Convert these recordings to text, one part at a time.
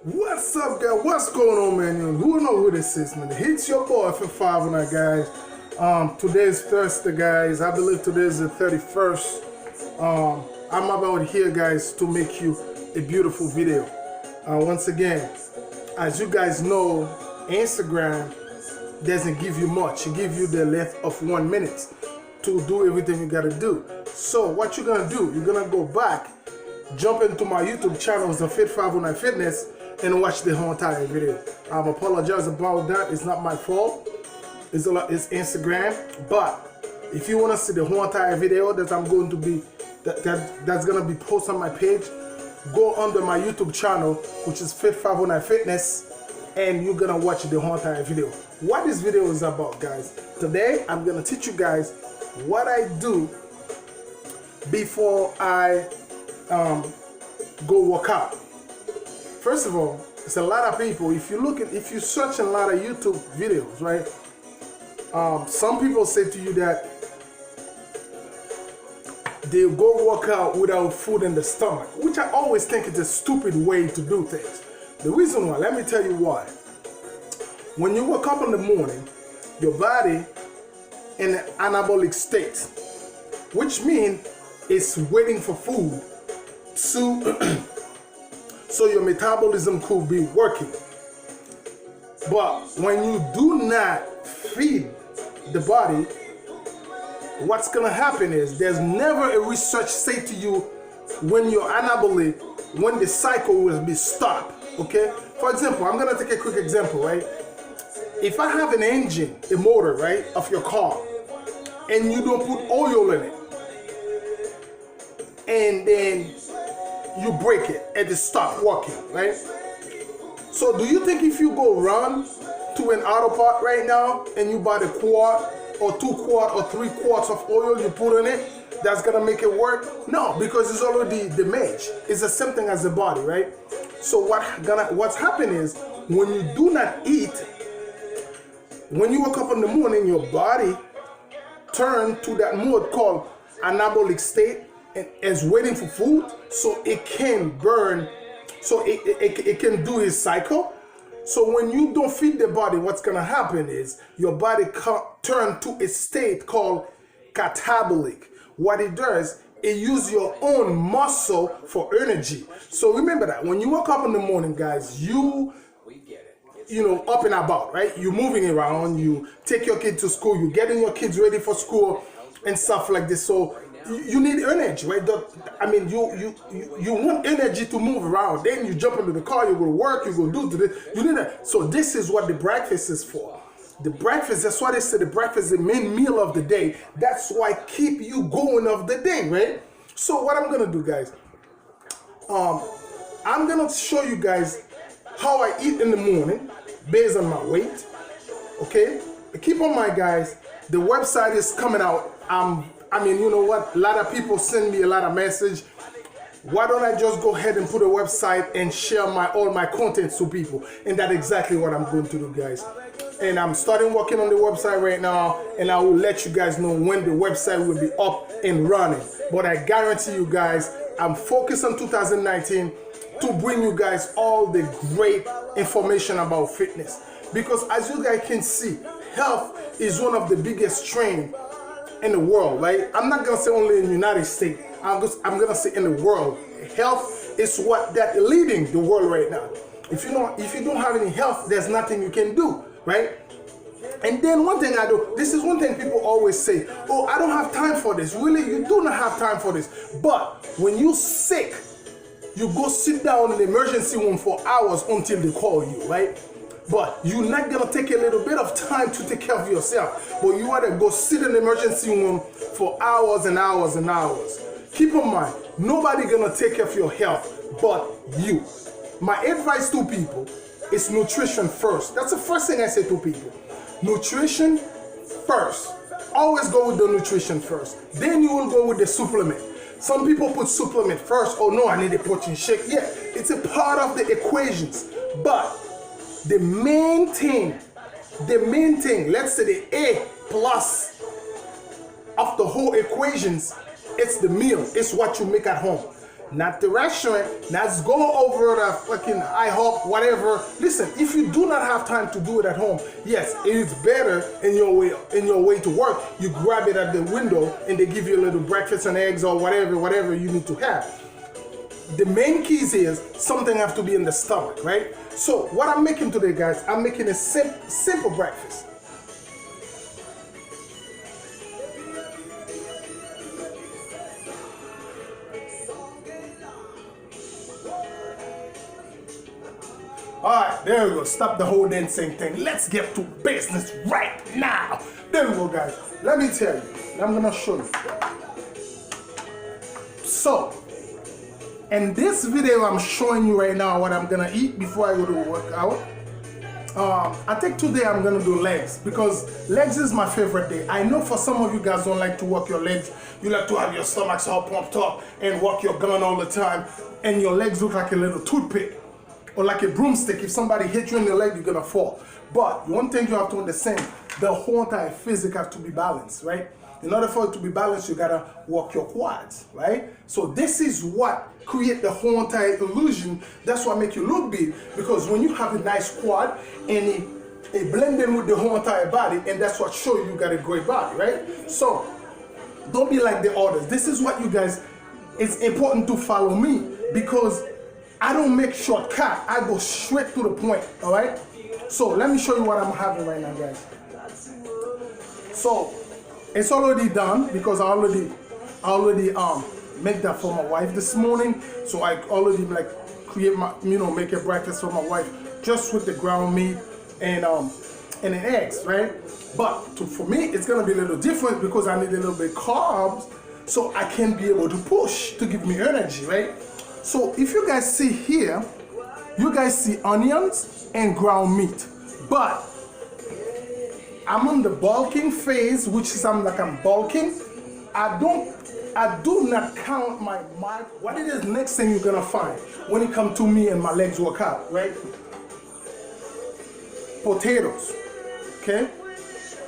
What's up, guys? What's going on, man? Who know who this is, man? It's your boy for 509, guys. Today's Thursday, guys. I believe today is the 31st. I'm about here, guys, to make you a beautiful video. Once again, as you guys know, Instagram doesn't give you much. It gives you the length of 1 minute to do everything you gotta do. So what you're gonna do, you're gonna go back, jump into my YouTube channel, the Fit 509 Fitness, and watch the whole entire video. I apologize about that. It's not my fault. It's Instagram. But if you want to see the whole entire video that I'm going to be that's gonna be posted on my page, go under my YouTube channel, which is Fit 509 Fitness, and you're gonna watch the whole entire video. What this video is about, guys. Today I'm gonna teach you guys what I do before I go work out. First of all, it's a lot of people. If you search a lot of YouTube videos, right? Some people say to you that they go work out without food in the stomach, which I always think is a stupid way to do things. The reason why, let me tell you why. When you wake up in the morning, your body in an anabolic state, which means it's waiting for food to so your metabolism could be working. But when you do not feed the body, what's gonna happen is there's never a research say to you when you're anabolic, when the cycle will be stopped. Okay? For example, I'm gonna take a quick example, right? If I have an engine, a motor, right, of your car, and you don't put oil in it, and then you break it and it stop working, right? So do you think if you go run to an auto part right now and you buy the quart or 2 quart or 3 quarts of oil you put in it, that's gonna make it work? No, because it's already damaged. It's the same thing as the body, right? So what's happening is when you do not eat, when you wake up in the morning, your body turn to that mode called anabolic state, and is waiting for food so it can burn, so it can do its cycle. So when you don't feed the body, what's gonna happen is your body turn to a state called catabolic. What it does, it uses your own muscle for energy. So remember that when you wake up in the morning, guys, you know, up and about, right? You're moving around, you take your kid to school, you're getting your kids ready for school and stuff like this. So you need energy, right? I mean, you want energy to move around. Then you jump into the car, you go to work, you go do this. You need that. So this is what the breakfast is for. The breakfast, that's why they say the breakfast is the main meal of the day. That's why keep you going of the day, right? So what I'm gonna do, guys, I'm gonna show you guys how I eat in the morning based on my weight. Okay? Keep in mind, guys, the website is coming out. I mean, you know what? A lot of people send me a lot of message. Why don't I just go ahead and put a website and share all my content to people? And that's exactly what I'm going to do, guys. And I'm starting working on the website right now, and I will let you guys know when the website will be up and running. But I guarantee you guys, I'm focused on 2019 to bring you guys all the great information about fitness. Because as you guys can see, health is one of the biggest trends in the world, right? I'm not gonna say only in the United States. I'm gonna say in the world. Health is what that leading the world right now. If you don't have any health, there's nothing you can do, right? And then one thing I do, this is one thing people always say, oh, I don't have time for this. Really, you do not have time for this. But when you're sick, you go sit down in the emergency room for hours until they call you, right? But you're not gonna take a little bit of time to take care of yourself. But you ought to go sit in the emergency room for hours and hours and hours. Keep in mind, nobody gonna take care of your health but you. My advice to people is nutrition first. That's the first thing I say to people. Nutrition first. Always go with the nutrition first. Then you will go with the supplement. Some people put supplement first. Oh no, I need a protein shake. Yeah, it's a part of the equations. But the main thing, let's say the A plus of the whole equations, it's the meal. It's what you make at home. not the restaurant, not go over the fucking IHOP, whatever. Listen, if you do not have time to do it at home, yes, it is better in your way to work. You grab it at the window and they give you a little breakfast and eggs or whatever you need to have. The main keys is something have to be in the stomach, right? So what I'm making today, guys, I'm making a simple breakfast. All right, there we go. Stop the whole dancing thing. Let's get to business right now. There we go, guys. Let me tell you. I'm gonna show you. So, in this video, I'm showing you right now what I'm gonna eat before I go to work out. I think today I'm gonna do legs because legs is my favorite day. I know for some of you guys don't like to work your legs. You like to have your stomachs all pumped up and work your gun all the time, and your legs look like a little toothpick. Or like a broomstick. If somebody hits you in the leg, you're gonna fall. But one thing you have to understand, the whole entire physique has to be balanced, right? In order for it to be balanced, you gotta work your quads, right? So this is what create the whole entire illusion. That's what make you look big, because when you have a nice quad and it blend in with the whole entire body, and that's what show you got a great body, right? So don't be like the others. This is what you guys, it's important to follow me, because I don't make shortcut. I go straight to the point, all right? So let me show you what I'm having right now, guys. So it's already done because I already make that for my wife this morning. So I already like create my, make a breakfast for my wife just with the ground meat and the eggs, right? But for me, it's gonna be a little different because I need a little bit carbs so I can be able to push to give me energy, right? So if you guys see here, you guys see onions and ground meat, but I'm on the bulking phase, which is I'm bulking. I do not count my mark. What it is next thing you're gonna find when it comes to me and my legs work out, right? Potatoes, okay?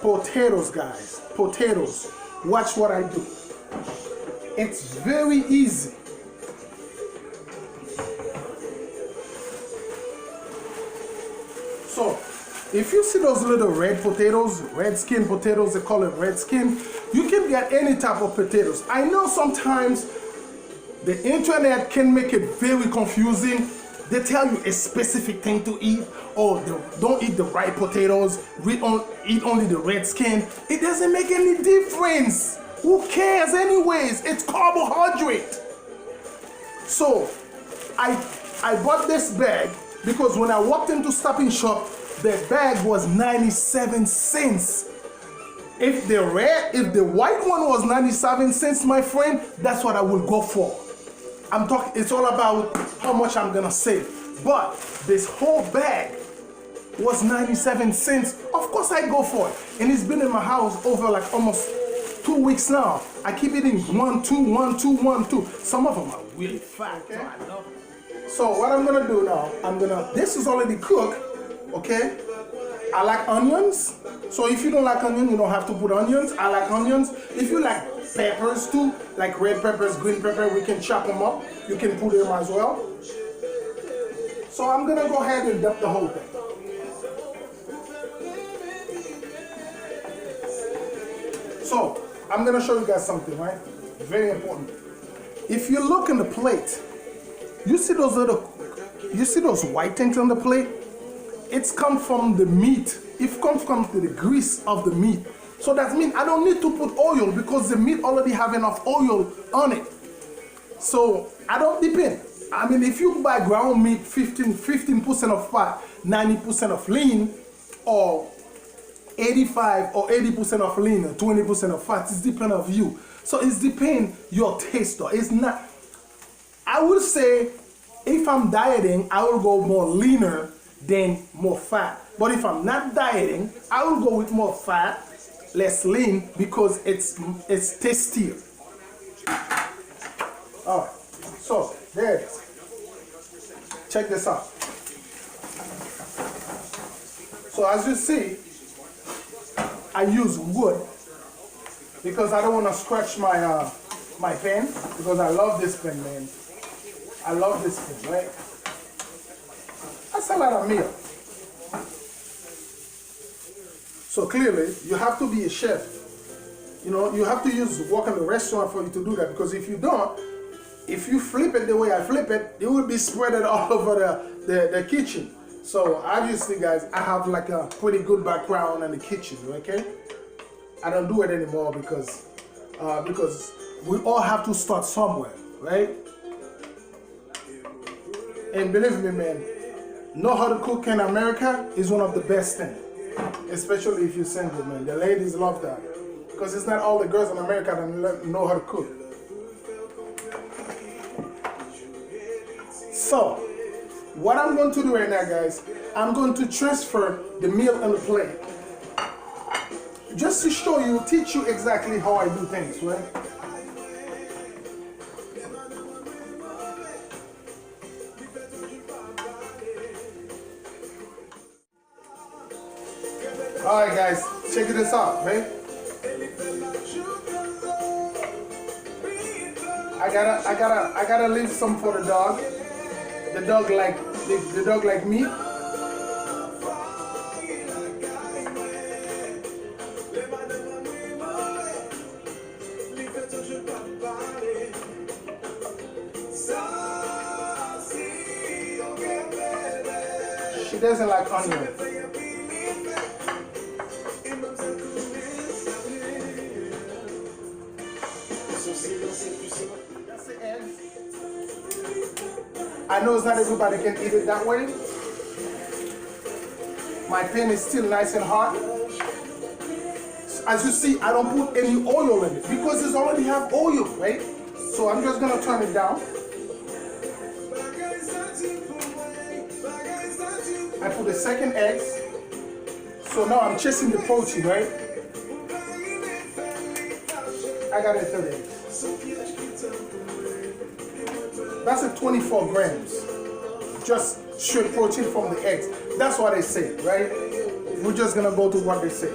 Potatoes, guys, potatoes. Watch what I do. It's very easy. So, if you see those little red potatoes, red skin potatoes, they call it red skin, you can get any type of potatoes. I know sometimes the internet can make it very confusing. They tell you a specific thing to eat, or don't eat the right potatoes, eat only the red skin. It doesn't make any difference. Who cares anyways? It's carbohydrate. So, I bought this bag because when I walked into Stop and Shop, the bag was 97 cents. If the white one was 97 cents, my friend, that's what I will go for. I'm talking, it's all about how much I'm gonna save. But this whole bag was 97 cents. Of course I go for it. And it's been in my house over like almost 2 weeks now. I keep eating 1, 2, 1, 2, 1, 2. Some of them are really fat, okay? So I love them. So what I'm gonna do now, this is already cooked, okay? I like onions. So if you don't like onions, you don't have to put onions. I like onions. If you like peppers too, like red peppers, green pepper, we can chop them up. You can put them as well. So I'm gonna go ahead and dump the whole thing. So I'm gonna show you guys something, right? Very important. If you look in the plate, you see those white things on the plate? It's come from the meat. It comes from the grease of the meat. So that means I don't need to put oil because the meat already have enough oil on it. So I don't depend. I mean, if you buy ground meat, 15% of fat, 90% of lean, or 85 or 80% of lean, or 20% of fat, it's depend on you. So it's depend your taste though. It's not, I would say if I'm dieting, I will go more leaner than more fat. But if I'm not dieting, I will go with more fat, less lean, because it's tastier. All right, so there it is. Check this out. So as you see, I use wood because I don't want to scratch my my pen, because I love this pen, man. I love this thing, right? That's a lot of meal. So clearly, you have to be a chef. You know, you have to work in the restaurant for you to do that, because if you don't, if you flip it the way I flip it, it will be spread all over the kitchen. So obviously, guys, I have like a pretty good background in the kitchen, okay? I don't do it anymore because we all have to start somewhere, right? And believe me, man, know how to cook in America is one of the best things, especially if you're single, man. The ladies love that, because it's not all the girls in America that know how to cook. So, what I'm going to do right now, guys, I'm going to transfer the meal on the plate. Just to show you, teach you exactly how I do things, right? Alright guys, check this out, right? I gotta leave some for the dog. The dog like me. She doesn't like onion. That's the eggs. I know not everybody can eat it that way. My pan is still nice and hot. As you see, I don't put any oil in it because it's already have oil, right? So I'm just gonna turn it down. I put the second egg. So now I'm chasing the protein, right? I got a third egg. That's a 24 grams. Just straight protein from the eggs. That's what they say, right? We're just gonna go to what they say.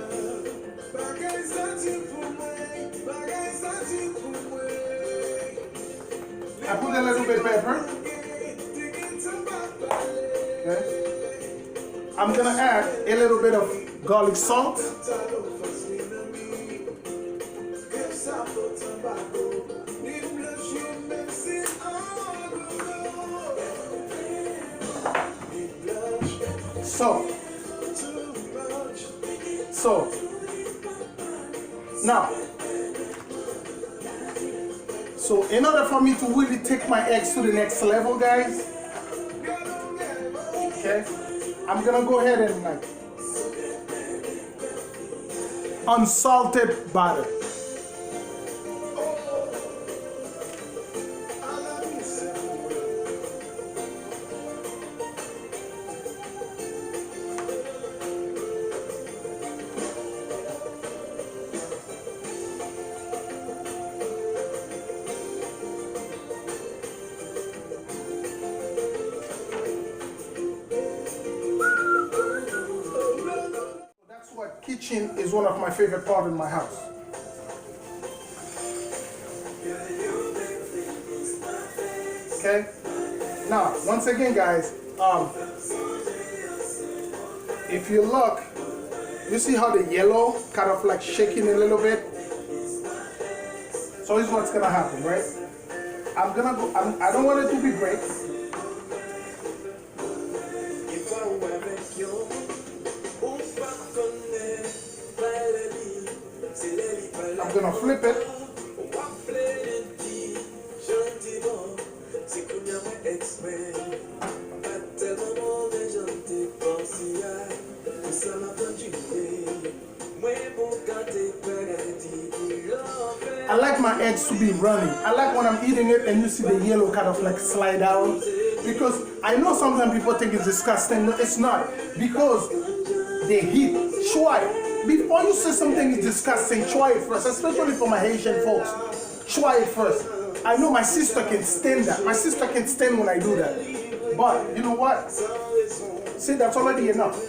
I put a little bit of pepper. Okay. I'm gonna add a little bit of garlic salt. So in order for me to really take my eggs to the next level, guys, okay, I'm gonna go ahead and like unsalted butter. Kitchen is one of my favorite parts in my house. Okay. Now, once again, guys, if you look, you see how the yellow kind of like shaking a little bit. So this is what's gonna happen, right? I don't want it to be break. I'm gonna flip it. I like my eggs to be runny. I like when I'm eating it and you see the yellow kind of like slide down. Because I know sometimes people think it's disgusting. No, it's not. Because the heat. Try it. Before you say something is disgusting, try it first. Especially for my Haitian folks. Try it first. I know my sister can stand that. My sister can stand when I do that. But you know what? See, that's already enough.